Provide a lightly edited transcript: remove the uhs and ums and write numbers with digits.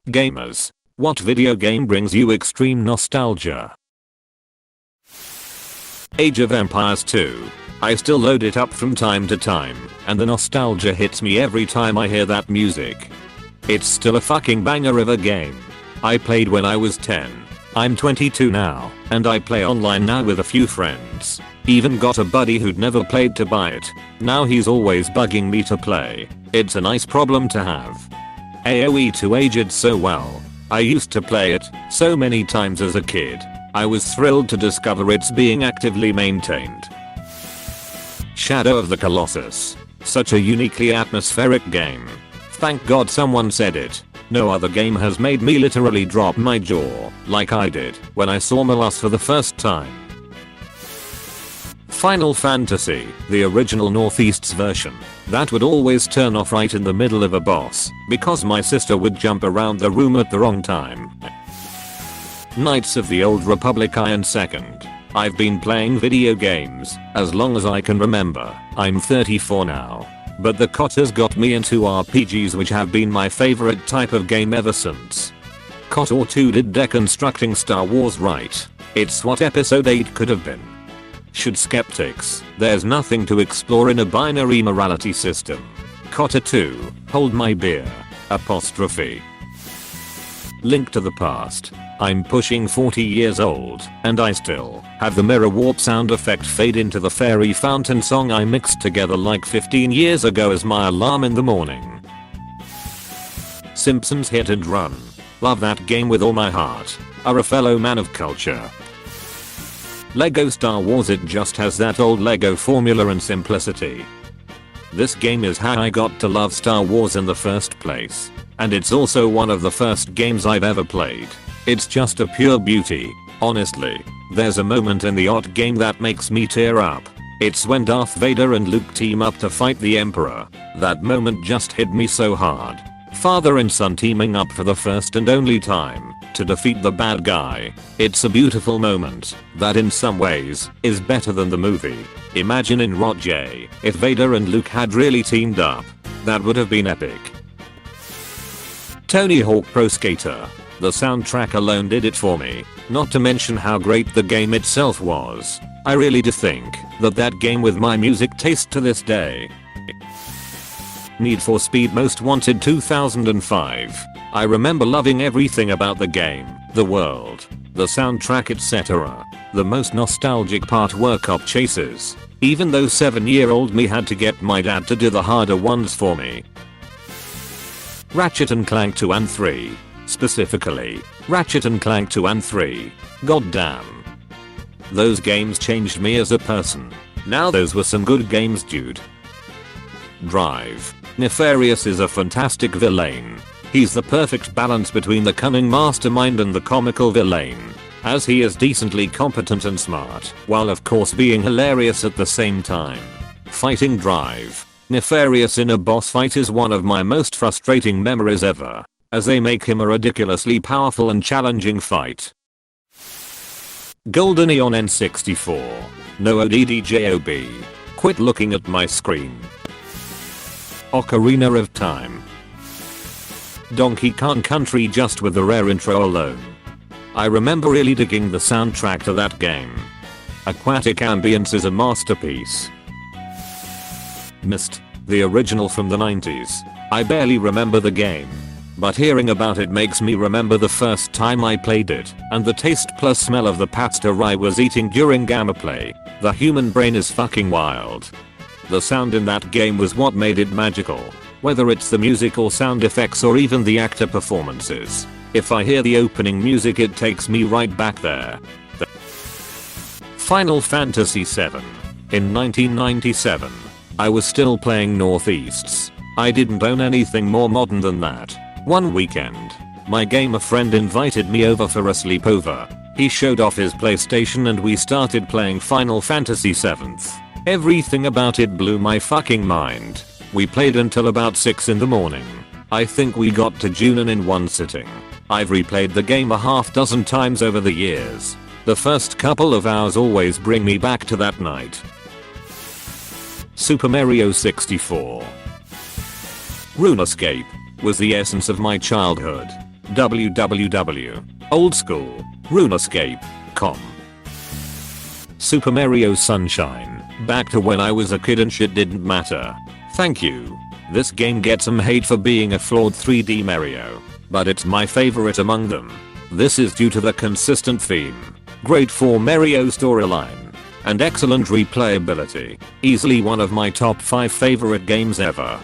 Gamers, what video game brings you extreme nostalgia? Age of Empires 2. I still load it up from time to time, and the nostalgia hits me every time I hear that music. It's still a fucking banger of a game. I played when I was 10. I'm 22 now, and I play online now with a few friends. Even got a buddy who'd never played to buy it. Now he's always bugging me to play. It's a nice problem to have. AoE 2 aged so well. I used to play it so many times as a kid. I was thrilled to discover it's being actively maintained. Shadow of the Colossus. Such a uniquely atmospheric game. Thank God someone said it. No other game has made me literally drop my jaw like I did when I saw Molus for the first time. Final Fantasy, the original Northeast's version. That would always turn off right in the middle of a boss because my sister would jump around the room at the wrong time. Knights of the Old Republic Iron 2nd. I've been playing video games as long as I can remember. I'm 34 now. But the Cotters got me into RPGs, which have been my favorite type of game ever since. KOTOR 2 did deconstructing Star Wars right. It's what episode 8 could have been. Should skeptics, there's nothing to explore in a binary morality system. KOTOR 2, hold my beer. Apostrophe. Link to the Past. I'm pushing 40 years old, and I still have the mirror warp sound effect fade into the fairy fountain song I mixed together like 15 years ago as my alarm in the morning. Simpsons Hit and Run. Love that game with all my heart. Are a fellow man of culture. Lego Star Wars, it just has that old Lego formula and simplicity. This game is how I got to love Star Wars in the first place. And it's also one of the first games I've ever played. It's just a pure beauty, honestly. There's a moment in the odd game that makes me tear up. It's when Darth Vader and Luke team up to fight the Emperor. That moment just hit me so hard. Father and son teaming up for the first and only time to defeat the bad guy. It's a beautiful moment that in some ways is better than the movie. Imagine in Rot J if Vader and Luke had really teamed up. That would have been epic. Tony Hawk Pro Skater. The soundtrack alone did it for me, not to mention how great the game itself was. I really do think that game with my music taste to this day. Need for Speed Most Wanted 2005. I remember loving everything about the game, the world, the soundtrack, etc. The most nostalgic part were cop chases, even though 7-year-old me had to get my dad to do the harder ones for me. Ratchet and Clank 2 and 3. Specifically, Ratchet and Clank 2 and 3. Goddamn. Those games changed me as a person. Now those were some good games, dude. Drive. Nefarious is a fantastic villain. He's the perfect balance between the cunning mastermind and the comical villain, as he is decently competent and smart, while of course being hilarious at the same time. Fighting Drive. Nefarious in a boss fight is one of my most frustrating memories ever, as they make him a ridiculously powerful and challenging fight. Golden Eon N64. No ODDJOB. Quit looking at my screen. Ocarina of Time. Donkey Kong Country, just with the rare intro alone. I remember really digging the soundtrack to that game. Aquatic Ambience is a masterpiece. Myst, the original from the 90s. I barely remember the game, but hearing about it makes me remember the first time I played it and the taste plus smell of the pasta I was eating during gamma play. The human brain is fucking wild. The sound in that game was what made it magical, whether it's the music or sound effects or even the actor performances. If I hear the opening music, it takes me right back there. Final Fantasy 7. In 1997, I was still playing Northeasts. I didn't own anything more modern than that. One weekend, my gamer friend invited me over for a sleepover. He showed off his PlayStation and we started playing Final Fantasy 7. Everything about it blew my fucking mind. We played until about 6 in the morning. I think we got to Junon in one sitting. I've replayed the game a half dozen times over the years. The first couple of hours always bring me back to that night. Super Mario 64. RuneScape was the essence of my childhood. www.oldschoolrunescape.com. Super Mario Sunshine. Back to when I was a kid and shit didn't matter. Thank you. This game gets some hate for being a flawed 3D Mario, but it's my favorite among them. This is due to the consistent theme, great 4 Mario storyline, and excellent replayability. Easily one of my top 5 favorite games ever.